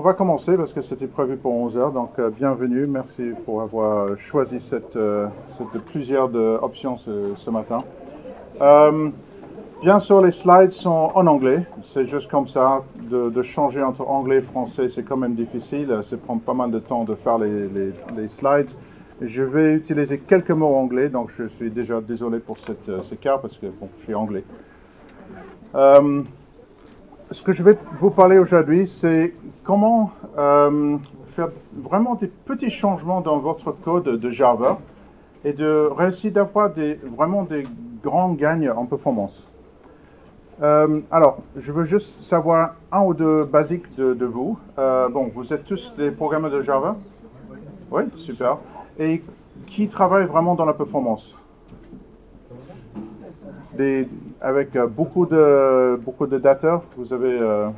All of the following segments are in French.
on va commencer parce que c'était prévu pour 11 heures, donc bienvenue, merci pour avoir choisi cette de plusieurs options ce matin. Bien sûr, les slides sont en anglais, c'est juste comme ça, de changer entre anglais et français, c'est quand même difficile, ça prend pas mal de temps de faire les slides. Je vais utiliser quelques mots anglais, donc je suis déjà désolé pour ce cas parce que bon, je suis anglais. Ce que je vais vous parler aujourd'hui, c'est comment faire vraiment des petits changements dans votre code de Java et de réussir d'avoir vraiment des grands gains en performance. Alors, je veux juste savoir un ou deux basiques de vous. Bon, vous êtes tous des programmeurs de Java? Oui, super. Et qui travaille vraiment dans la performance? Avec beaucoup de data, vous avez...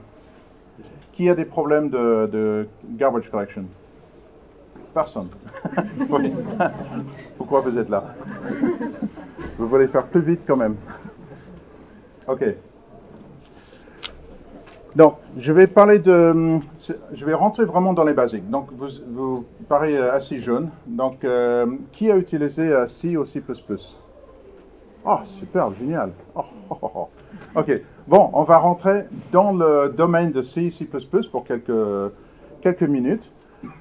qui a des problèmes de garbage collection? Personne. Oui. Pourquoi vous êtes là? Vous voulez faire plus vite quand même. OK. Donc, je vais rentrer vraiment dans les basiques. Donc, vous paraissez assez jeune. Donc, qui a utilisé C ou C++? Oh, super, génial. OK. Bon, on va rentrer dans le domaine de C, C++ pour quelques minutes.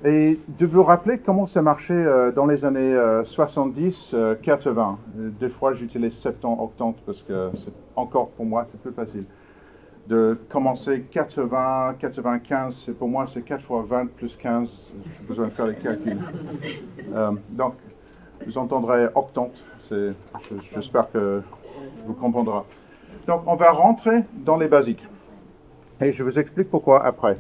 Et de vous rappeler comment ça marchait dans les années 70, 80. Des fois, j'utilise 70, 80 parce que encore pour moi, c'est plus facile. De commencer 80, 95, pour moi, c'est 4 fois 20 plus 15. J'ai besoin de faire les calculs. Donc, vous entendrez octante. J'espère que vous comprendrez. Donc, on va rentrer dans les basiques. Et je vous explique pourquoi après.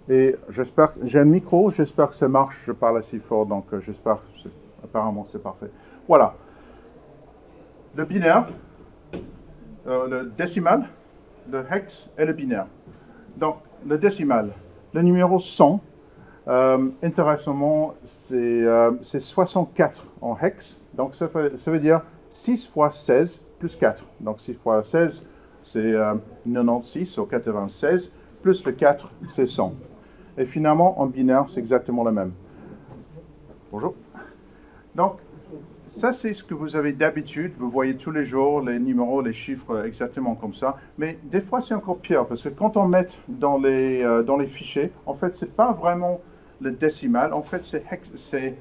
Et j'espère, j'ai un micro, j'espère que ça marche. Je parle assez fort, donc j'espère, apparemment c'est parfait. Voilà. Le binaire, le décimal, le hex et le binaire. Donc, le décimal, le numéro 100, intéressamment, c'est 64 en hex. Donc, ça veut dire 6 fois 16 plus 4. Donc, 6 fois 16, c'est 96 ou 96, plus le 4, c'est 100. Et finalement, en binaire, c'est exactement le même. Bonjour. Donc, ça, c'est ce que vous avez d'habitude. Vous voyez tous les jours les numéros, les chiffres exactement comme ça. Mais des fois, c'est encore pire parce que quand on met dans les fichiers, en fait, ce n'est pas vraiment le décimal. En fait, c'est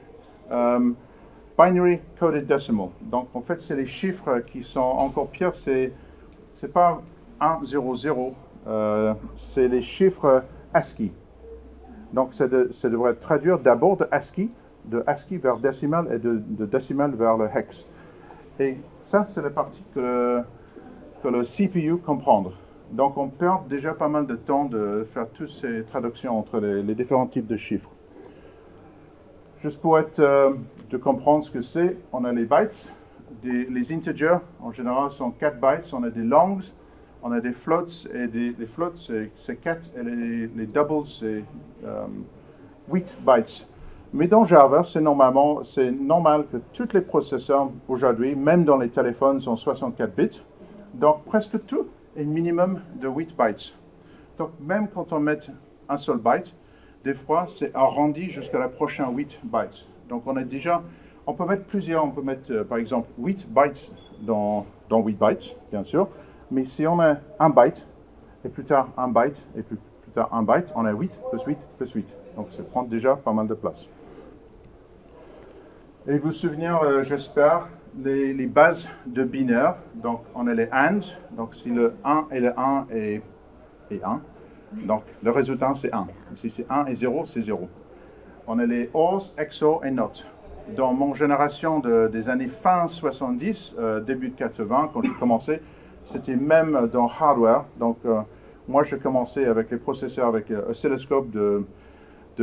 binary coded decimal. Donc, en fait, c'est les chiffres qui sont encore pires. C'est pas 1, 0, 0. C'est les chiffres ASCII. Donc, ça devrait traduire d'abord de ASCII vers décimal et de décimal vers le hex. Et ça, c'est la partie que le CPU comprend. Donc, on perd déjà pas mal de temps de faire toutes ces traductions entre les différents types de chiffres. Juste pour de comprendre ce que c'est, on a les bytes. Les integers, en général, sont 4 bytes. On a des longs, on a des floats, et les floats, c'est 4, et les doubles, c'est 8 bytes. Mais dans Java, c'est normal que tous les processeurs aujourd'hui, même dans les téléphones, sont 64 bits. Donc presque tout est minimum de 8 bytes. Donc même quand on met un seul byte, des fois c'est arrondi jusqu'à la prochaine 8 bytes. Donc on peut mettre plusieurs, on peut mettre par exemple 8 bytes dans 8 bytes, bien sûr. Mais si on a un byte, et plus tard un byte, et plus tard un byte, on a 8 plus 8 plus 8. Donc ça prend déjà pas mal de place. Et vous vous souvenez, j'espère, les bases de binaire. Donc, on a les AND. Donc, si le 1 et le 1 est 1, donc le résultat, c'est 1. Si c'est 1 et 0, c'est 0. On a les OR, XOR et NOT. Dans mon génération des années fin 70, début de 80, quand j'ai commencé, c'était même dans hardware. Donc, moi, j'ai commencé avec les processeurs, avec oscilloscope de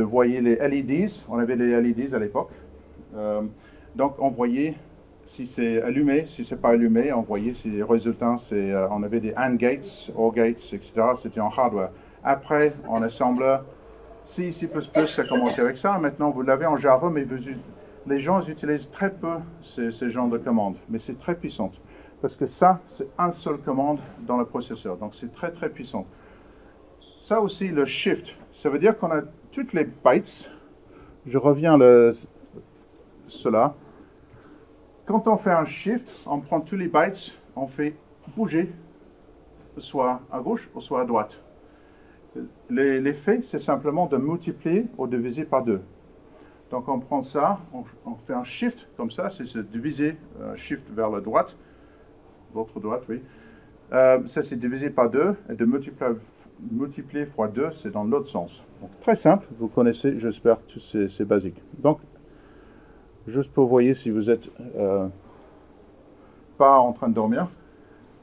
voir les LEDs. On avait les LEDs à l'époque. Donc, on voyait si c'est allumé, si c'est pas allumé, on voyait si les résultats, on avait des AND gates, OR gates, etc. C'était en hardware. Après, en assembleur, C++, ça a commencé avec ça. Maintenant, vous l'avez en Java, mais les gens utilisent très peu ce genre de commandes. Mais c'est très puissant. Parce que ça, c'est un seul commande dans le processeur. Donc, c'est très, très puissant. Ça aussi, le shift Ça veut dire qu'on a toutes les bytes. Je reviens cela. Quand on fait un shift, on prend tous les bytes, on fait bouger, soit à gauche ou soit à droite. L'effet, c'est simplement de multiplier ou de diviser par 2. Donc on prend ça, on fait un shift comme ça, c'est se diviser, shift vers la droite, votre droite, oui. Ça c'est divisé par 2, et de multiplier fois 2, c'est dans l'autre sens. Donc, très simple, vous connaissez, j'espère, tous ces basiques. Donc, juste pour voir si vous êtes pas en train de dormir,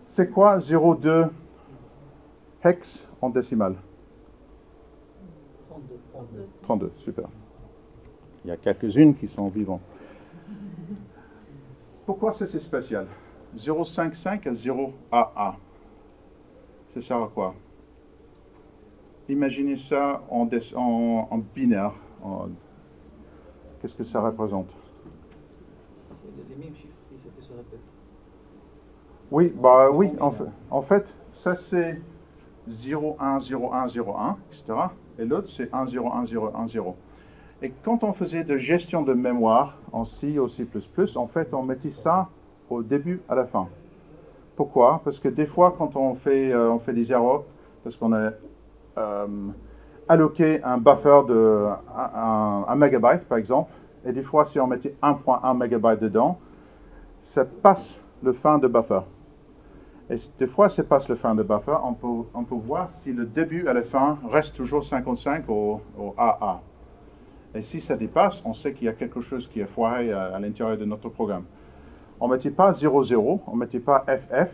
c'est quoi 0,2 hex en décimale? 32, super. Il y a quelques-unes qui sont vivantes. Pourquoi c'est spécial? 0,55 à 0 AA. Ça sert à quoi? Imaginez ça en binaire. Qu'est-ce que ça représente? C'est les mêmes chiffres qui se répètent. Oui, bah oui, en fait, ça c'est 0, 1, 0, 1, 0, 1, etc. Et l'autre c'est 1, 0, 1, 0, 1, 0. Et quand on faisait de gestion de mémoire en C ou C++, en fait, on mettait ça au début à la fin. Pourquoi? Parce que des fois, quand on fait des erreurs, parce qu'on a alloqué un buffer de 1 mégabyte, par exemple, et des fois, si on mettait 1.1 mégabyte dedans, ça passe le fin de buffer. Et des fois, ça passe le fin de buffer, on peut voir si le début à la fin reste toujours 55 au AA. Et si ça dépasse, on sait qu'il y a quelque chose qui est foiré à l'intérieur de notre programme. On ne mettait pas 0,0, on ne mettait pas FF.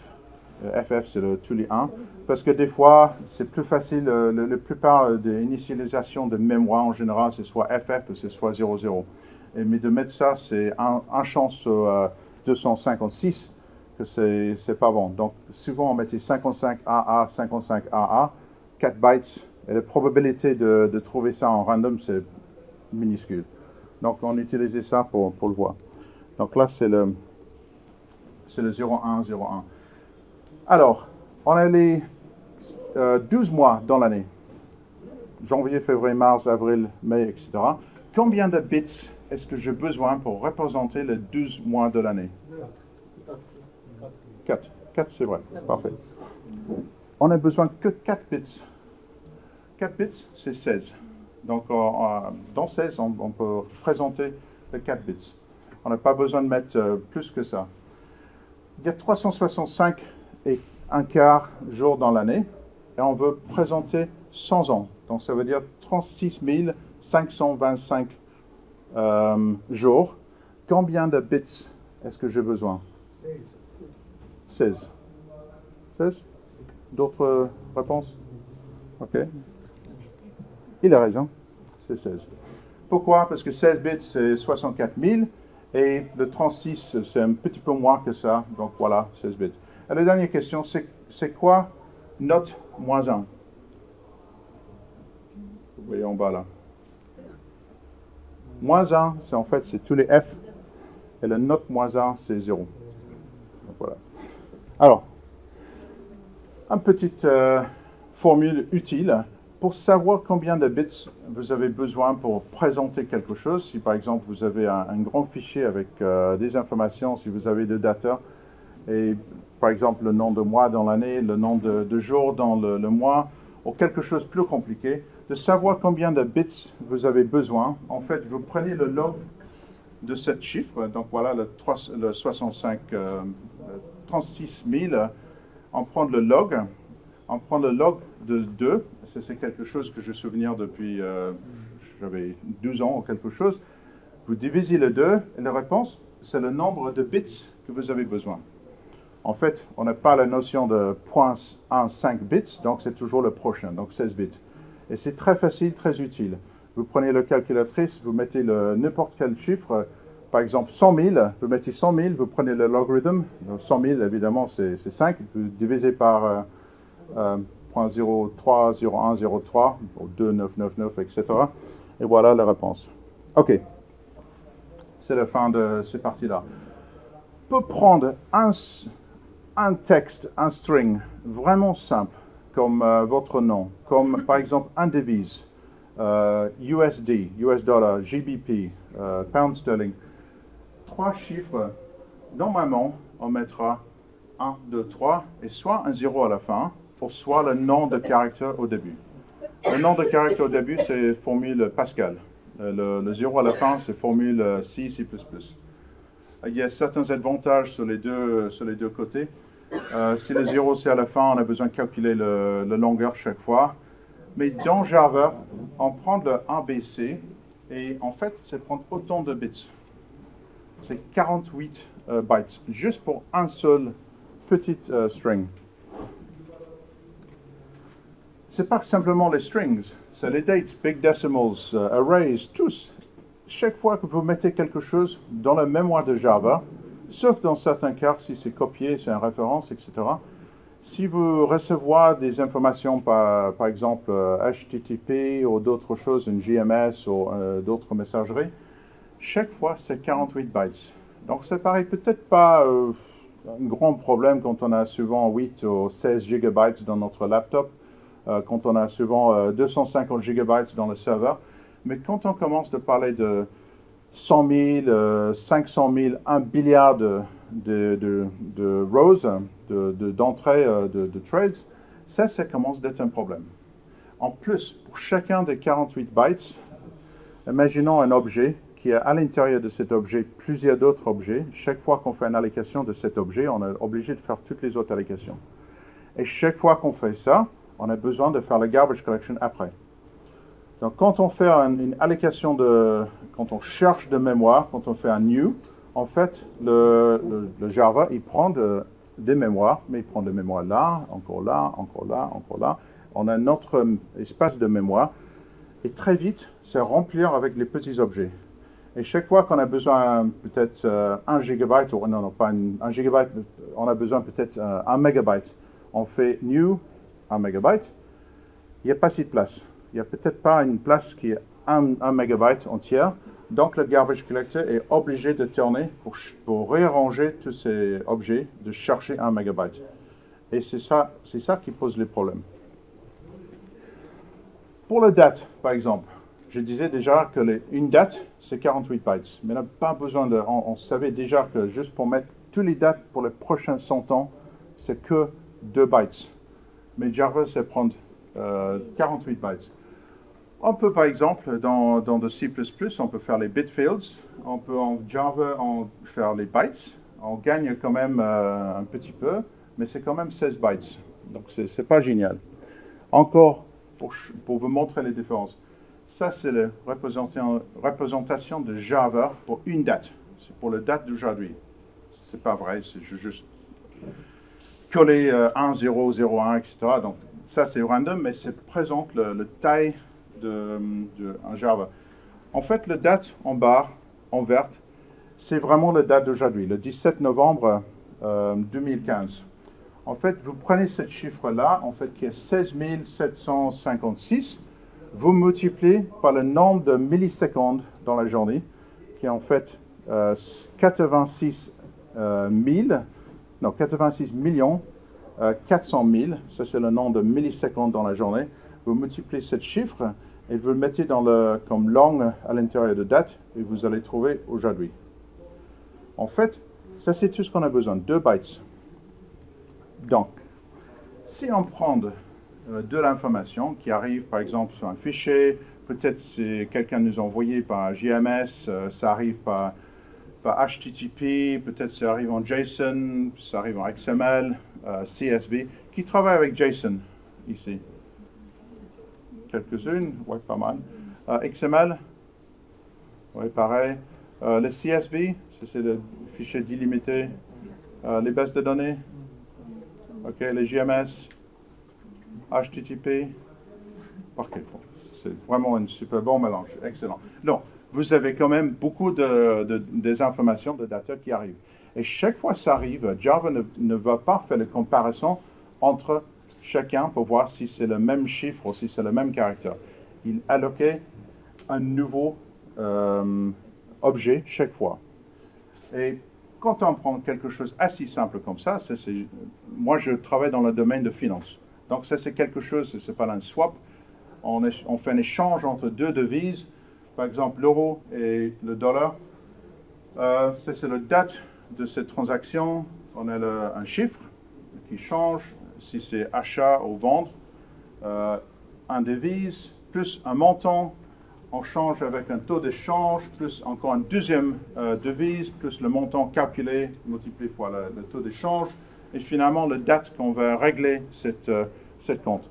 FF, c'est tous les 1. Parce que des fois, c'est plus facile, la plupart des initialisations de mémoire en général, c'est soit FF ou c'est soit 0,0. Mais de mettre ça, c'est un chance sur 256 que c'est pas bon. Donc, souvent, on mettait 55 AA, 55 AA, 4 bytes. Et la probabilité de trouver ça en random, c'est minuscule. Donc, on utilisait ça pour le voir. Donc là, c'est le 01, 01. Alors, on a les 12 mois dans l'année. Janvier, février, mars, avril, mai, etc. Combien de bits est-ce que j'ai besoin pour représenter les 12 mois de l'année? 4. 4, c'est vrai. Parfait. On n'a besoin que 4 bits. 4 bits, c'est 16. Donc, dans 16, on peut présenter les 4 bits. On n'a pas besoin de mettre plus que ça. Il y a 365 et un quart jours dans l'année, et on veut présenter 100 ans. Donc, ça veut dire 36 525 jours. Combien de bits est-ce que j'ai besoin? 16. 16? D'autres réponses? OK. Il a raison, c'est 16. Pourquoi? Parce que 16 bits, c'est 64 000, et le 36, c'est un petit peu moins que ça, donc voilà, 16 bits. Et la dernière question, c'est quoi note moins 1? Vous voyez en bas là. Moins 1, c'est en fait, c'est tous les F, et le note moins 1, c'est 0. Donc voilà. Alors, une petite formule utile. Pour savoir combien de bits vous avez besoin pour présenter quelque chose, si par exemple vous avez un grand fichier avec des informations, si vous avez des data, et par exemple le nom de mois dans l'année, le nom de jour dans le mois, ou quelque chose de plus compliqué, de savoir combien de bits vous avez besoin, en fait vous prenez le log de ce chiffre, donc voilà le 36 000, on prend le log. On prend le log de 2, c'est quelque chose que je me souviens depuis, j'avais 12 ans ou quelque chose. Vous divisez le 2 et la réponse, c'est le nombre de bits que vous avez besoin. En fait, on n'a pas la notion de 0.15 bits, donc c'est toujours le prochain, donc 16 bits. Et c'est très facile, très utile. Vous prenez le calculatrice, vous mettez n'importe quel chiffre, par exemple 100 000, vous mettez 100 000, vous prenez le logarithme, 100 000 évidemment c'est 5, vous divisez par 0.03, 01, 03, ou 2999, etc. Et voilà la réponse. OK. C'est la fin de ces parties-là. On peut prendre un texte, un string, vraiment simple, comme votre nom, comme par exemple un devise. USD, US dollar, GBP, pound sterling. 3 chiffres, normalement, on mettra 1, 2, 3 et soit un 0 à la fin, ou soit le nom de caractère au début. Le nom de caractère au début, c'est formule Pascal. Le 0 à la fin, c'est formule C, C++. Il y a certains avantages sur les deux côtés. Si le 0 c'est à la fin, on a besoin de calculer la longueur chaque fois. Mais dans Java, on prend le ABC et en fait, c'est prendre autant de bits. C'est 48 bytes, juste pour un seul petit string. C'est pas simplement les strings, c'est les dates, big decimals, arrays, tous. Chaque fois que vous mettez quelque chose dans la mémoire de Java, sauf dans certains cas, si c'est copié, c'est une référence, etc. Si vous recevez des informations, par exemple HTTP ou d'autres choses, une JMS ou d'autres messageries, chaque fois c'est 48 bytes. Donc ça paraît peut-être pas un grand problème quand on a souvent 8 ou 16 gigabytes dans notre laptop, quand on a souvent 250 gigabytes dans le serveur. Mais quand on commence de parler de 100 000, 500 000, 1 milliard de rows, d'entrées, de trades, ça commence d'être un problème. En plus, pour chacun des 48 bytes, imaginons un objet qui a à l'intérieur de cet objet plusieurs d'autres objets. Chaque fois qu'on fait une allocation de cet objet, on est obligé de faire toutes les autres allocations. Et chaque fois qu'on fait ça, on a besoin de faire le garbage collection après. Donc, quand on fait une allocation quand on cherche de mémoire, quand on fait un new, en fait, le Java, il prend des mémoires, mais il prend des mémoires là, encore là, encore là, encore là. On a notre espace de mémoire. Et très vite, c'est remplir avec les petits objets. Et chaque fois qu'on a besoin peut-être 1 gigabyte, ou non, pas 1 gigabyte, on a besoin peut-être 1 mégabyte. On fait new 1 mégabyte, il n'y a pas si de place. Il n'y a peut-être pas une place qui est 1 mégabyte entière. Donc, le garbage collector est obligé de tourner pour réarranger tous ces objets, de chercher 1 mégabyte. Et c'est ça qui pose les problèmes. Pour la date, par exemple, je disais déjà que une date, c'est 48 bytes. Mais on n'a pas besoin de... On savait déjà que juste pour mettre toutes les dates pour les prochains 100 ans, c'est que 2 bytes. Mais Java, c'est prendre 48 bytes. On peut, par exemple, dans le C++, on peut faire les bit fields. On peut en Java faire les bytes. On gagne quand même un petit peu, mais c'est quand même 16 bytes. Donc, c'est pas génial. Encore, pour vous montrer les différences. Ça, c'est la représentation de Java pour une date. C'est pour la date d'aujourd'hui. C'est pas vrai, c'est juste coller 1, 0, 0, 1, etc. Donc, ça, c'est random, mais ça présente le taille un Java. En fait, la date en barre, en verte, c'est vraiment la date d'aujourd'hui, le 17 novembre 2015. En fait, vous prenez ce chiffre-là, en fait, qui est 16 756, vous multipliez par le nombre de millisecondes dans la journée, qui est en fait 86 millions 400 000, ça c'est le nombre de millisecondes dans la journée. Vous multipliez ce chiffre et vous le mettez comme langue à l'intérieur de date et vous allez trouver aujourd'hui. En fait, ça c'est tout ce qu'on a besoin, 2 bytes. Donc, si on prend de l'information qui arrive par exemple sur un fichier, peut-être si quelqu'un nous a envoyé par JMS, ça arrive par HTTP, peut-être ça arrive en JSON, ça arrive en XML, CSV. Qui travaille avec JSON ici? Quelques-unes, oui, pas mal. XML, oui, pareil. Le CSV, c'est le fichier délimité. Les bases de données, ok, les JMS, HTTP. Ok, bon, c'est vraiment un super bon mélange, excellent. Donc, vous avez quand même beaucoup des informations, de data qui arrivent. Et chaque fois que ça arrive, Java ne va pas faire la comparaison entre chacun pour voir si c'est le même chiffre ou si c'est le même caractère. Il alloquait un nouveau objet chaque fois. Et quand on prend quelque chose assez simple comme ça, moi je travaille dans le domaine de finance. Donc ça c'est quelque chose, c'est pas un swap. on fait un échange entre deux devises, par exemple l'euro et le dollar. Ça, c'est la date de cette transaction. On a un chiffre qui change, si c'est achat ou vendre, un devise, plus un montant. On change avec un taux d'échange, plus encore une deuxième devise, plus le montant calculé, multiplié par le taux d'échange, et finalement la date qu'on va régler cette compte.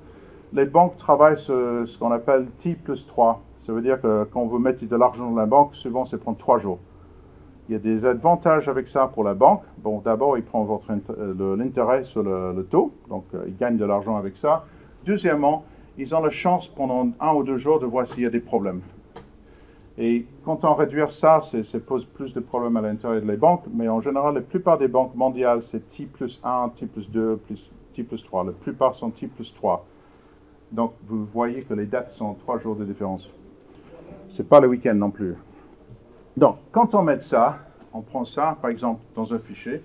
Les banques travaillent sur ce qu'on appelle T plus 3. Ça veut dire que quand vous mettez de l'argent dans la banque, souvent ça prend 3 jours. Il y a des avantages avec ça pour la banque. Bon, d'abord, il prend l'intérêt sur le taux, donc ils gagnent de l'argent avec ça. Deuxièmement, ils ont la chance pendant 1 ou 2 jours de voir s'il y a des problèmes. Et quand on réduit ça, ça pose plus de problèmes à l'intérieur des banques, mais en général, la plupart des banques mondiales, c'est T plus 1, T plus 2, T plus 3. La plupart sont T plus 3. Donc, vous voyez que les dates sont 3 jours de différence. Ce n'est pas le week-end non plus. Donc, quand on met ça, on prend ça, par exemple, dans un fichier,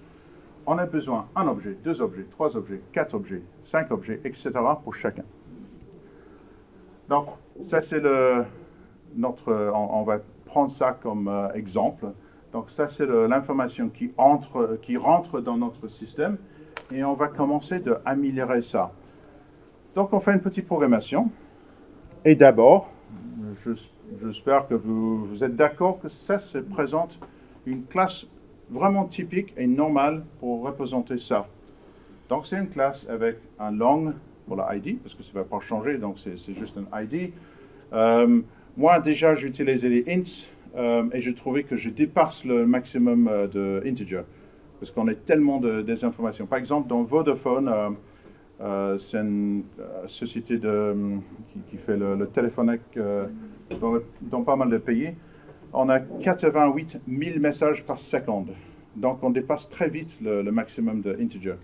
on a besoin d'un objet, 2 objets, 3 objets, 4 objets, 5 objets, etc. pour chacun. Donc, ça c'est on va prendre ça comme exemple. Donc, ça c'est l'information qui rentre dans notre système et on va commencer à améliorer ça. Donc, on fait une petite programmation. Et d'abord, j'espère que vous êtes d'accord que ça se présente une classe vraiment typique et normale pour représenter ça. Donc, c'est une classe avec un long pour la ID, parce que ça ne va pas changer, donc c'est juste un ID. Moi, déjà, j'utilisais les ints et j'ai trouvé que je dépasse le maximum de integer, parce qu'on a tellement des informations. Par exemple, dans Vodafone, c'est une société qui fait le téléphonique dans pas mal de pays. On a 88 000 messages par seconde. Donc, on dépasse très vite le maximum de integer.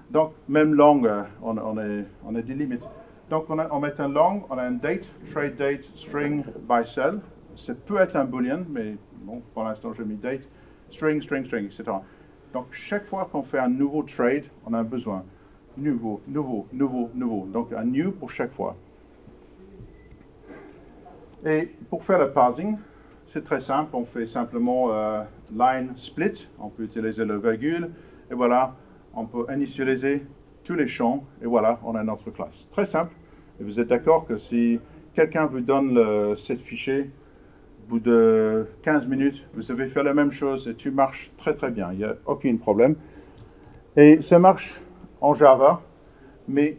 Donc, même long, on a des limites. Donc, on met un long, on a un date, trade date, string, by cell. Ça peut être un boolean, mais bon, pour l'instant, j'ai mis date, string, string, string, etc. Donc, chaque fois qu'on fait un nouveau trade, on a un besoin. Nouveau, nouveau, nouveau, nouveau. Donc, un new pour chaque fois. Et pour faire le parsing, c'est très simple. On fait simplement line split. On peut utiliser le virgule. Et voilà, on peut initialiser tous les champs. Et voilà, on a notre classe. Très simple. Et vous êtes d'accord que si quelqu'un vous donne ce fichier, au bout de 15 minutes, vous savez faire la même chose et tout marche très très bien. Il n'y a aucun problème. Et ça marche en Java, mais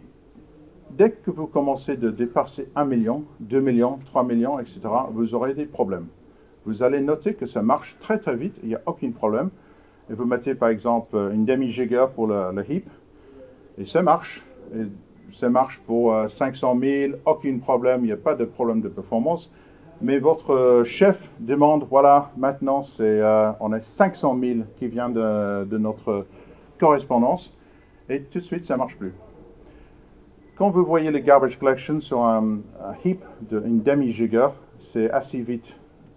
dès que vous commencez de dépasser 1 million, 2 millions, 3 millions, etc., vous aurez des problèmes. Vous allez noter que ça marche très très vite, il n'y a aucun problème. Et vous mettez par exemple une demi-giga pour le heap, et ça marche. Et ça marche pour 500 000, aucun problème, il n'y a pas de problème de performance. Mais votre chef demande, voilà, maintenant on a 500 000 qui vient de notre correspondance, et tout de suite ça ne marche plus. Quand vous voyez le garbage collection sur un heap d'une demi-giga, c'est assez vite.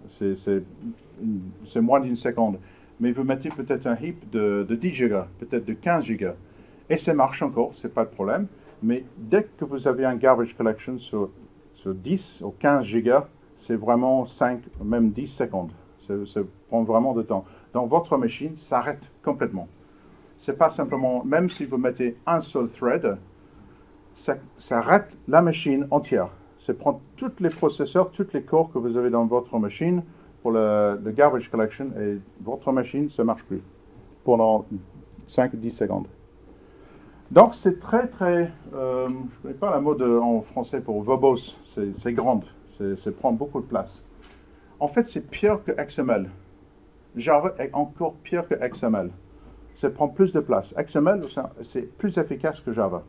C'est moins d'une seconde. Mais vous mettez peut-être un heap de 10 gigas, peut-être de 15 gigas. Et ça marche encore, ce n'est pas de problème. Mais dès que vous avez un garbage collection sur 10 ou 15 gigas, c'est vraiment 5, même 10 secondes. Ça prend vraiment de temps. Donc votre machine s'arrête complètement. Ce n'est pas simplement, même si vous mettez un seul thread, ça arrête la machine entière. Ça prend tous les processeurs, tous les corps que vous avez dans votre machine pour le garbage collection et votre machine ne marche plus pendant 5-10 secondes. Donc c'est très très, je ne connais pas la mot en français pour verbose, c'est grande, ça prend beaucoup de place. En fait c'est pire que XML. Java est encore pire que XML. Ça prend plus de place. XML c'est plus efficace que Java.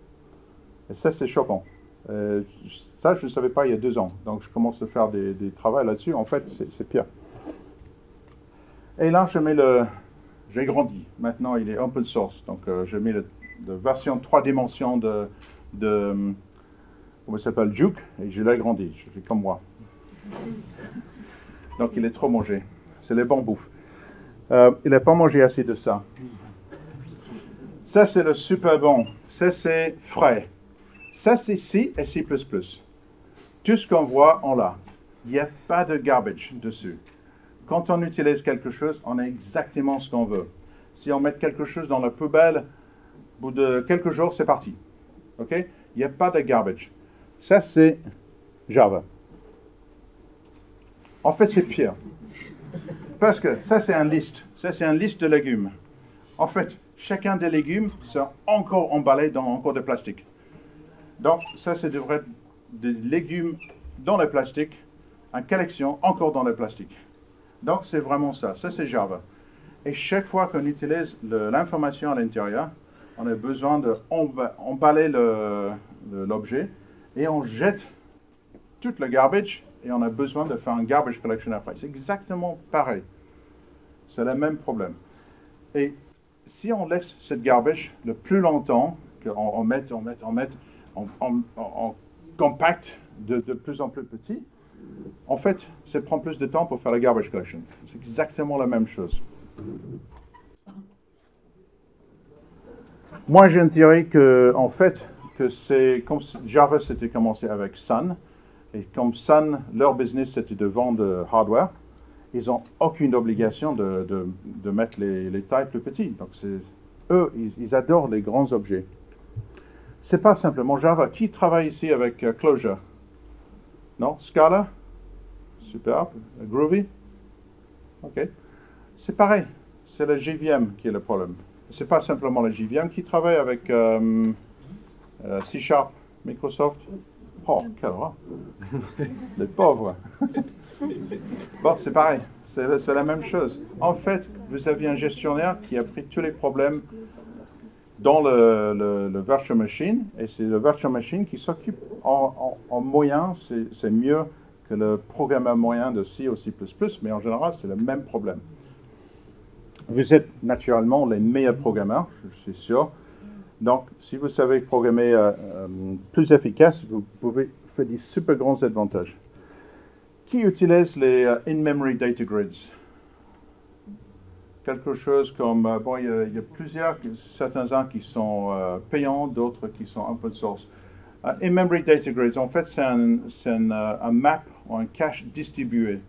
Et ça, c'est choquant. Ça, je ne savais pas il y a 2 ans. Donc, je commence à faire des travaux là-dessus. En fait, c'est pire. Et là, j'ai grandi. Maintenant, il est open source. Donc, je mets la version 3 dimensions de comment ça s'appelle, Juke. Et je l'ai agrandi. Je fais comme moi. Donc, il est trop mangé. C'est les bons bouffes. Il n'a pas mangé assez de ça. Ça, c'est le super bon. Ça, c'est frais. Ça, c'est C et C++. Tout ce qu'on voit, on l'a. Il n'y a pas de garbage dessus. Quand on utilise quelque chose, on a exactement ce qu'on veut. Si on met quelque chose dans la poubelle, au bout de quelques jours, c'est parti. OK? Il n'y a pas de garbage. Ça, c'est Java. En fait, c'est pire. Parce que ça, c'est une liste. Ça, c'est une liste de légumes. En fait, chacun des légumes sont encore emballés dans encore de plastique. Donc, ça, c'est devrait être des légumes dans le plastique, en collection encore dans le plastique. Donc, c'est vraiment ça. Ça, c'est Java. Et chaque fois qu'on utilise l'information à l'intérieur, on a besoin d'emballer l'objet et on jette tout le garbage et on a besoin de faire un garbage collection après. C'est exactement pareil. C'est le même problème. Et si on laisse cette garbage le plus longtemps, qu'on on compacte de plus en plus petit, en fait, ça prend plus de temps pour faire la garbage collection. C'est exactement la même chose. Moi, j'ai une théorie que, en fait, que c'est comme Java s'était commencé avec Sun, et comme Sun, leur business c'était de vendre hardware, ils n'ont aucune obligation de mettre les tailles plus petites. Donc, eux, ils adorent les grands objets. C'est pas simplement Java. Qui travaille ici avec Clojure? Non? Scala? Super. Groovy? OK. C'est pareil. C'est le JVM qui est le problème. C'est pas simplement le JVM qui travaille avec C#, Microsoft. Oh, quelle horreur. Les pauvres. Bon, c'est pareil. C'est la même chose. En fait, vous avez un gestionnaire qui a pris tous les problèmes dans le virtual machine, et c'est le virtual machine qui s'occupe en moyen, c'est mieux que le programmeur moyen de C ou C++, mais en général, c'est le même problème. Vous êtes naturellement les meilleurs programmeurs, je suis sûr. Donc, si vous savez programmer plus efficace, vous pouvez faire des super grands avantages. Qui utilise les in-memory data grids? Quelque chose comme, bon, il y a plusieurs, certains qui sont payants, d'autres qui sont open source. In-memory data grids, en fait, c'est un map ou un cache distribué.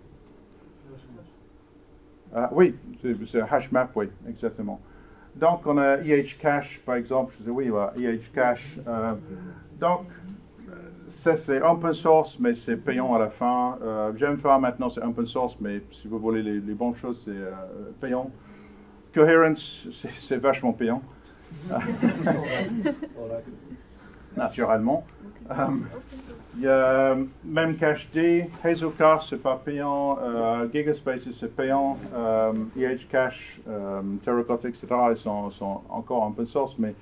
Oui, c'est un hash map, oui, exactement. Donc, on a EH-cache, par exemple, je dis oui, voilà, EH-cache. Donc, ça c'est open source, mais c'est payant à la fin. J'aime faire maintenant, c'est open source, mais si vous voulez les bonnes choses, c'est payant. Coherence, c'est vachement payant. Naturellement. Il y a Memcached, Hazelcast, c'est pas payant, Gigaspace, c'est payant, EHCache, Terracotta, etc., ils sont encore open source, mais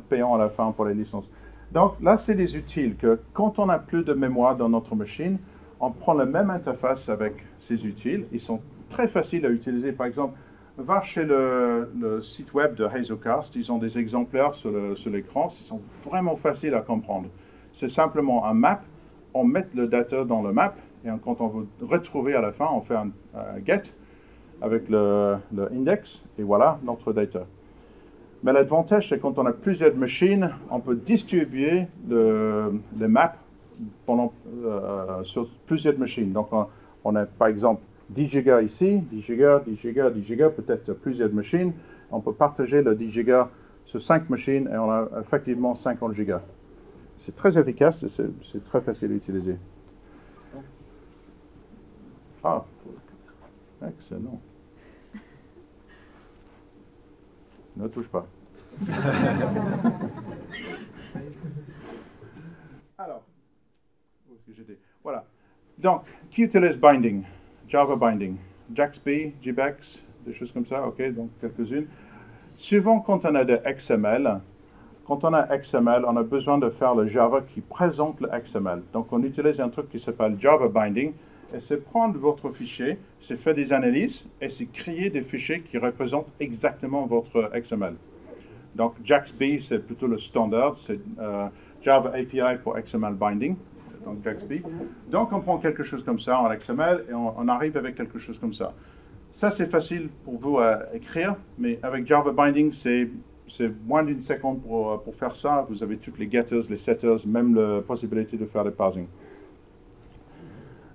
payants à la fin pour les licences. Donc là, c'est des utiles que quand on n'a plus de mémoire dans notre machine, on prend la même interface avec ces utiles. Ils sont très faciles à utiliser. Par exemple, va chez le site web de Hazelcast, ils ont des exemplaires sur l'écran, ils sont vraiment faciles à comprendre. C'est simplement un map, on met le data dans le map, et quand on veut retrouver à la fin, on fait un get avec le index, et voilà notre data. Mais l'avantage, c'est quand on a plusieurs machines, on peut distribuer les maps sur plusieurs machines. Donc, on a par exemple 10 gigas ici, 10 gigas, 10 gigas, 10 gigas, peut-être plusieurs machines. On peut partager le 10 gigas sur 5 machines et on a effectivement 50 gigas. C'est très efficace et c'est très facile à utiliser. Ah, excellent. Ne touche pas. Alors, où est-ce que j'étais? Voilà. Donc, qui utilise Binding? Java Binding. JAXB, JBex, des choses comme ça, ok, donc quelques-unes. Souvent, quand on a de XML, quand on a XML, on a besoin de faire le Java qui présente le XML. Donc, on utilise un truc qui s'appelle Java Binding, et c'est prendre votre fichier, c'est faire des analyses, et c'est créer des fichiers qui représentent exactement votre XML. Donc, JAXB, c'est plutôt le standard, c'est Java API pour XML Binding, donc JAXB. Donc, on prend quelque chose comme ça en XML, et on arrive avec quelque chose comme ça. Ça, c'est facile pour vous à écrire, mais avec Java Binding, c'est moins d'une seconde pour faire ça. Vous avez toutes les getters, les setters, même la possibilité de faire le parsing.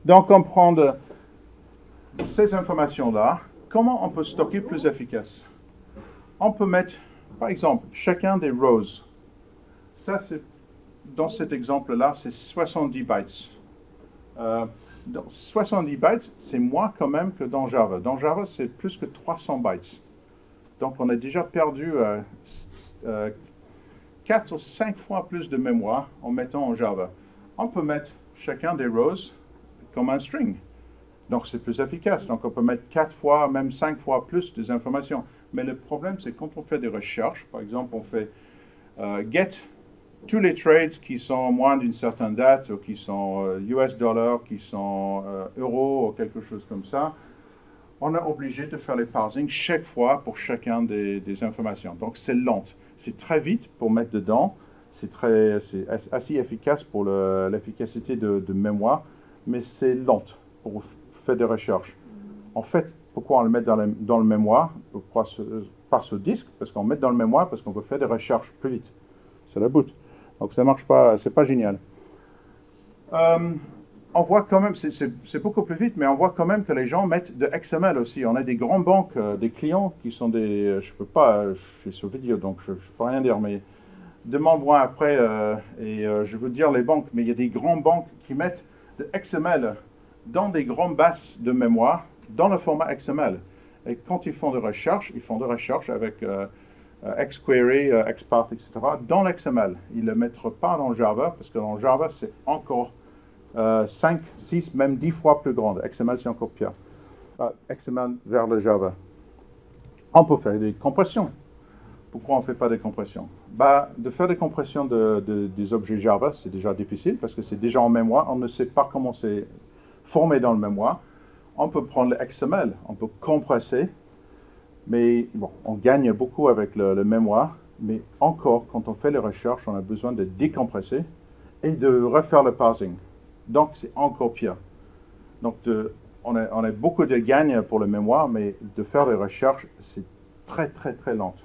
Donc, on prend ces informations-là. Comment on peut stocker plus efficace? On peut mettre, par exemple, chacun des rows. Ça, c'est, dans cet exemple-là, c'est 70 bytes. Dans 70 bytes, c'est moins quand même que dans Java. Dans Java, c'est plus que 300 bytes. Donc, on a déjà perdu 4 ou 5 fois plus de mémoire en mettant en Java. On peut mettre chacun des rows comme un string. Donc, c'est plus efficace. Donc, on peut mettre 4 fois, même 5 fois plus des informations. Mais le problème, c'est quand on fait des recherches, par exemple, on fait get tous les trades qui sont moins d'une certaine date, ou qui sont US dollars, qui sont euros, ou quelque chose comme ça, on est obligé de faire les parsing chaque fois pour chacun des informations. Donc, c'est lent. C'est très vite pour mettre dedans. C'est assez efficace pour l'efficacité de mémoire, mais c'est lent pour faire des recherches. En fait, pourquoi on le met dans le mémoire? Pourquoi pas ce disque? Parce qu'on met dans le mémoire parce qu'on veut faire des recherches plus vite. C'est la boot. Donc ça marche pas, c'est pas génial. On voit quand même, c'est beaucoup plus vite, mais on voit quand même que les gens mettent de XML aussi. On a des grandes banques, des clients qui sont des, je peux pas, je suis sur vidéo donc je peux rien dire, mais demande-moi après je veux dire les banques, mais il y a des grandes banques qui mettent de XML dans des grandes bases de mémoire dans le format XML. Et quand ils font des recherches avec XQuery, XPath, etc. dans l'XML. Ils ne le mettent pas dans Java, parce que dans Java, c'est encore 5, 6, même 10 fois plus grand. XML, c'est encore pire. XML vers le Java. On peut faire des compressions. Pourquoi on ne fait pas des compressions? De faire des compressions des objets Java, c'est déjà difficile, parce que c'est déjà en mémoire. On ne sait pas comment c'est formé dans le mémoire. On peut prendre le XML, on peut compresser, mais bon, on gagne beaucoup avec le mémoire, mais encore, quand on fait les recherches, on a besoin de décompresser et de refaire le parsing. Donc, c'est encore pire. Donc, on a beaucoup de gains pour le mémoire, mais de faire les recherches, c'est très, très, très lent.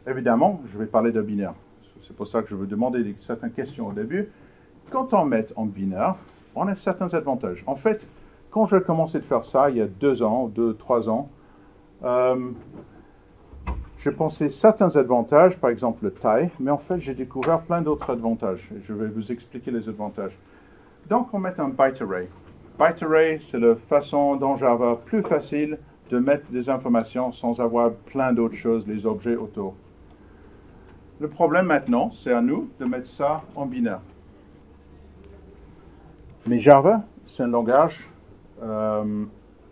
Évidemment, je vais parler de binaire. C'est pour ça que je veux demander certaines questions au début. Quand on met en binaire, on a certains avantages. En fait, quand j'ai commencé de faire ça, il y a 2 ans, 3 ans, j'ai pensé certains avantages, par exemple le taille, mais en fait, j'ai découvert plein d'autres avantages. Je vais vous expliquer les avantages. Donc, on met un byte array. Byte array, c'est la façon dans Java plus facile de mettre des informations sans avoir plein d'autres choses, les objets autour. Le problème maintenant, c'est à nous de mettre ça en binaire. Mais Java, c'est un langage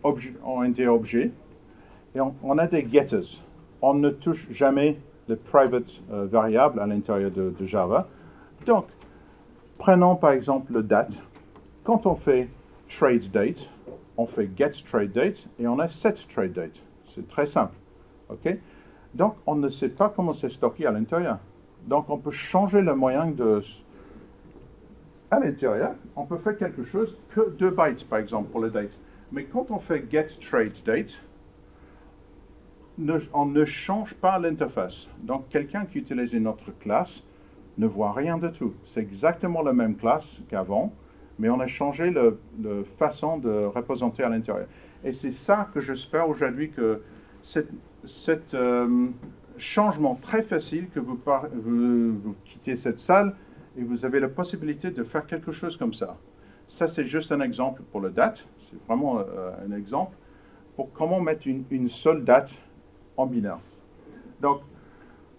objet, et on a des getters. On ne touche jamais les private variables à l'intérieur de Java. Donc, prenons par exemple le date. Quand on fait trade date, on fait get trade date et on a set trade date. C'est très simple. Okay? Donc, on ne sait pas comment c'est stocké à l'intérieur. Donc, on peut changer le moyen à l'intérieur. On peut faire quelque chose que 2 bytes, par exemple, pour le date. Mais quand on fait get trade date, on ne change pas l'interface. Donc, quelqu'un qui utilise une autre classe ne voit rien de tout. C'est exactement la même classe qu'avant, mais on a changé la façon de représenter à l'intérieur. Et c'est ça que j'espère aujourd'hui que cet changement très facile que vous quittez cette salle et vous avez la possibilité de faire quelque chose comme ça. Ça, c'est juste un exemple pour la date. C'est vraiment un exemple pour comment mettre une seule date en binaire. Donc,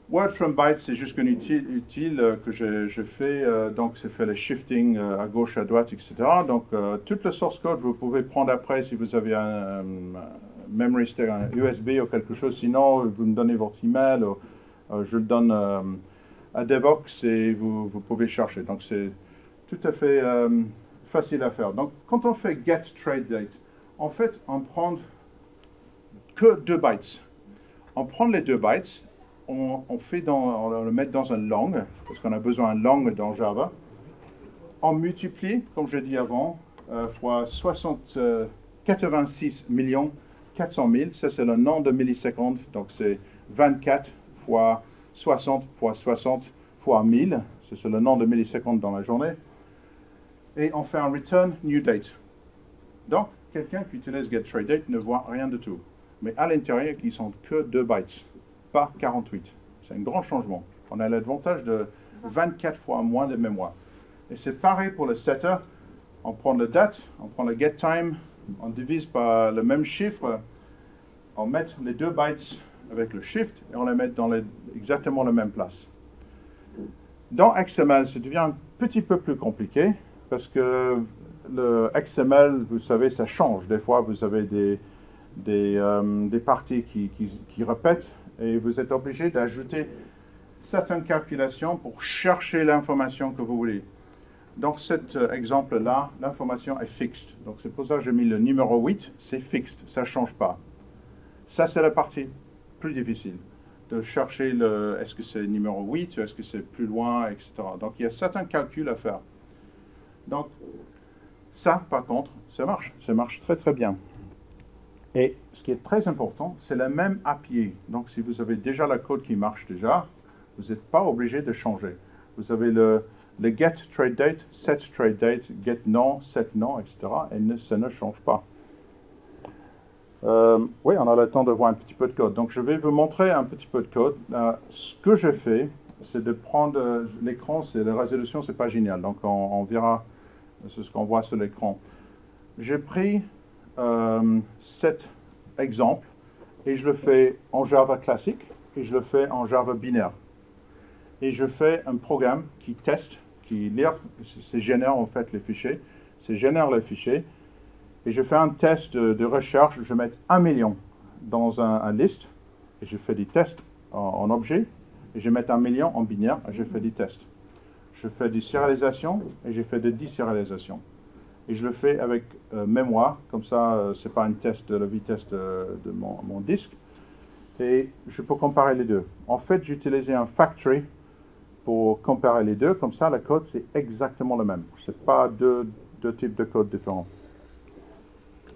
word from byte, c'est juste un utile que je fais. Donc, c'est fait le shifting à gauche, à droite, etc. Donc, toute le source code, vous pouvez prendre après si vous avez un memory stick, un USB ou quelque chose. Sinon, vous me donnez votre email ou je le donne à Devox et vous pouvez chercher. Donc, c'est tout à fait facile à faire. Donc, quand on fait get trade date, en fait, on prend que 2 bytes. On prend les 2 bytes, on le met dans un long, parce qu'on a besoin d'un long dans Java. On multiplie, comme je dis avant, fois 86 400 000. Ça, c'est le nombre de millisecondes. Donc, c'est 24 fois 60 fois 60 fois 1000. C'est le nombre de millisecondes dans la journée. et on fait un return new date. Donc, quelqu'un qui utilise getTradeDate ne voit rien du tout. Mais à l'intérieur, ils sont que 2 bytes, pas 48. C'est un grand changement. On a l'avantage de 24 fois moins de mémoire. Et c'est pareil pour le setter. On prend la date, on prend le getTime, on divise par le même chiffre, on met les 2 bytes avec le shift et on les met dans exactement la même place. Dans XML, ça devient un petit peu plus compliqué parce que le XML, vous savez, ça change. Des fois, vous avez des parties qui répètent et vous êtes obligé d'ajouter certaines calculations pour chercher l'information que vous voulez. Dans cet exemple-là, l'information est fixed. Donc c'est pour ça que j'ai mis le numéro 8, c'est fixed, ça ne change pas. Ça, c'est la partie plus difficile, de chercher est-ce que c'est numéro 8, est-ce que c'est plus loin, etc. Donc il y a certains calculs à faire. Donc ça, par contre, ça marche très très bien. Et ce qui est très important, c'est la même API. Donc si vous avez déjà la code qui marche déjà, vous n'êtes pas obligé de changer. Vous avez le getTradeDate, setTradeDate, getNon, setNon, etc. Et ça ne change pas. Oui, on a le temps de voir un petit peu de code. Donc je vais vous montrer un petit peu de code. Ce que j'ai fait, c'est de prendre l'écran, la résolution, c'est pas génial. Donc on verra ce qu'on voit sur l'écran. J'ai pris cet exemple et je le fais en Java classique et je le fais en Java binaire. Et je fais un programme qui teste, qui lit, génère en fait les fichiers, génère les fichiers. Et je fais un test de recherche, je mets 1 million dans un list, et je fais des tests en objet, et je mets 1 million en binaire, et je fais des tests. Je fais des serialisations, et je fais des déserialisations. Et je le fais avec mémoire, comme ça, ce n'est pas un test de la vitesse de mon disque. Et je peux comparer les deux. En fait, j'utilisais un factory pour comparer les deux, comme ça, le code, c'est exactement le même. Ce n'est pas deux types de code différents.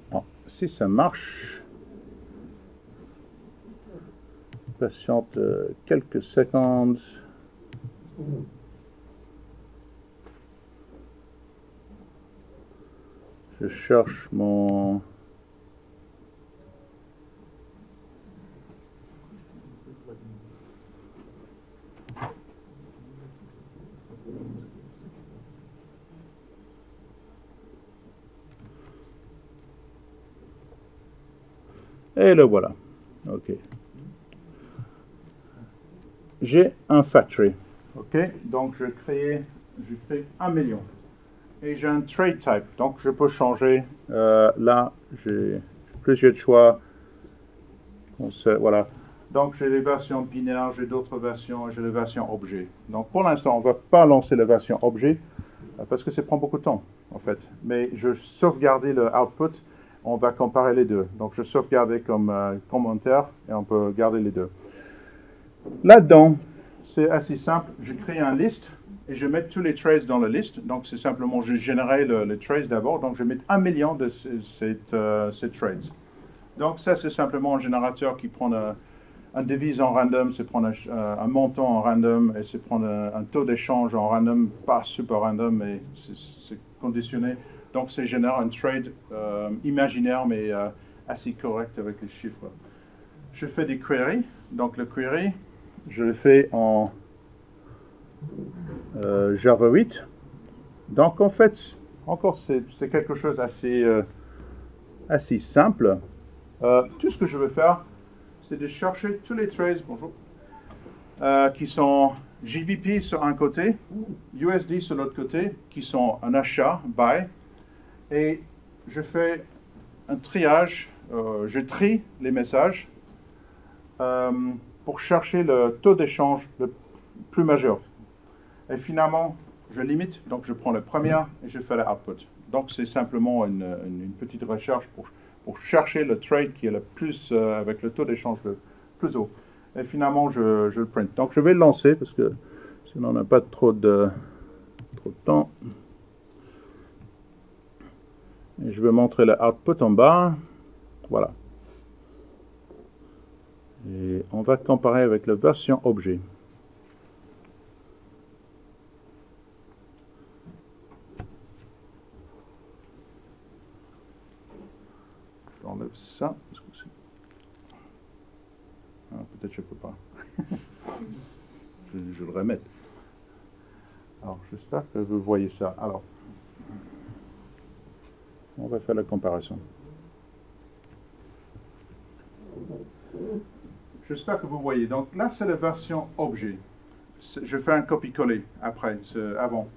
Bon, si ça marche, patiente quelques secondes. Je cherche mon... Et le voilà. OK. J'ai un factory. OK. Donc, je crée 1 million. Et j'ai un trade type. Donc, je peux changer. Là, j'ai plusieurs choix. Voilà. Donc, j'ai les versions binaires, j'ai d'autres versions, j'ai les versions objets. Donc, pour l'instant, on ne va pas lancer la version objet parce que ça prend beaucoup de temps, en fait. Mais je sauvegardais le output. On va comparer les deux. Donc, je sauvegarde comme commentaire et on peut garder les deux. Là-dedans, c'est assez simple. Je crée un liste et je mets tous les traces dans la liste. Donc, c'est simplement, je génère le trace d'abord. Donc, je mets 1 million de ces traces. Donc, ça, c'est simplement un générateur qui prend un devise en random, c'est prendre un montant en random et c'est prendre un taux d'échange en random, pas super random, mais c'est conditionné. Donc, ça génère un trade imaginaire, mais assez correct avec les chiffres. Je fais des queries. Donc, le query, je le fais en Java 8. Donc, en fait, encore, c'est quelque chose assez simple. Tout ce que je veux faire, c'est de chercher tous les traces, qui sont GBP sur un côté, USD sur l'autre côté, qui sont un achat, buy. Et je fais un triage, je trie les messages pour chercher le taux d'échange le plus majeur. Et finalement, je limite, donc je prends la première et je fais le output. Donc c'est simplement une petite recherche pour chercher le trade qui est le plus, avec le taux d'échange le plus haut. Et finalement, je le print. Donc je vais le lancer parce que sinon on n'a pas trop de temps. Et je vais montrer le output en bas. Voilà. Et on va comparer avec la version objet. peut-être je ne peux pas. je le remets. Alors, j'espère que vous voyez ça. Alors, on va faire la comparaison. J'espère que vous voyez. Donc là, c'est la version objet. Je fais un copier-coller après, avant.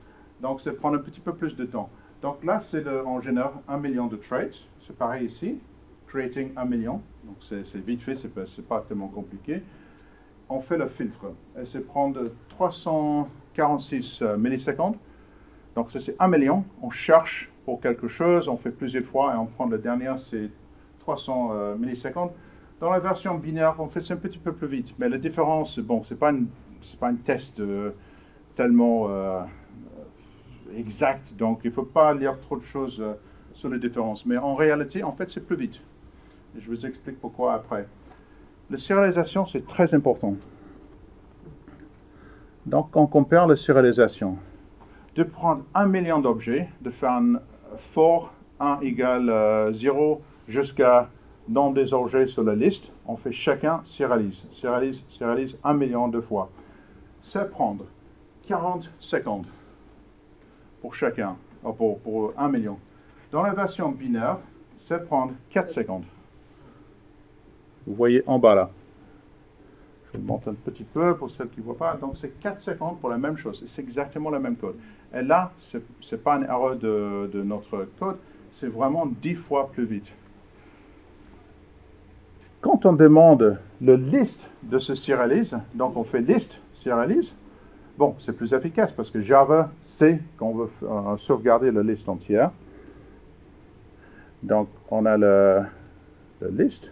Donc, ça prend un petit peu plus de temps. Donc là, on génère 1 million de traits. C'est pareil ici. Creating 1 million. Donc, c'est vite fait, c'est pas tellement compliqué. On fait le filtre. Et c'est prendre 346 millisecondes. Donc, ça, c'est 1 million. On cherche pour quelque chose, on fait plusieurs fois et on prend le dernier, c'est 300 millisecondes. Dans la version binaire, on fait ça un petit peu plus vite. Mais la différence, bon, c'est pas un test tellement exact. Donc, il ne faut pas lire trop de choses sur les différences. Mais en réalité, en fait, c'est plus vite. Et je vous explique pourquoi après. La sérialisation, c'est très important. Donc, on compare la sérialisation. De prendre 1 million d'objets, de faire un for 1 égale 0 jusqu'à nombre des objets sur la liste, on fait chacun sérialise. Sérialise 1 million de fois. Ça prend 40 secondes pour chacun, pour 1 million. Dans la version binaire, ça prend 4 secondes. Vous voyez en bas là. Je monte un petit peu pour celles qui ne voient pas. Donc c'est 4 secondes pour la même chose. C'est exactement le même code. Et là, ce n'est pas une erreur de notre code. C'est vraiment 10 fois plus vite. Quand on demande le list de ce serialize, donc on fait list serialize, bon, c'est plus efficace parce que Java sait qu'on veut sauvegarder la liste entière. Donc on a le list.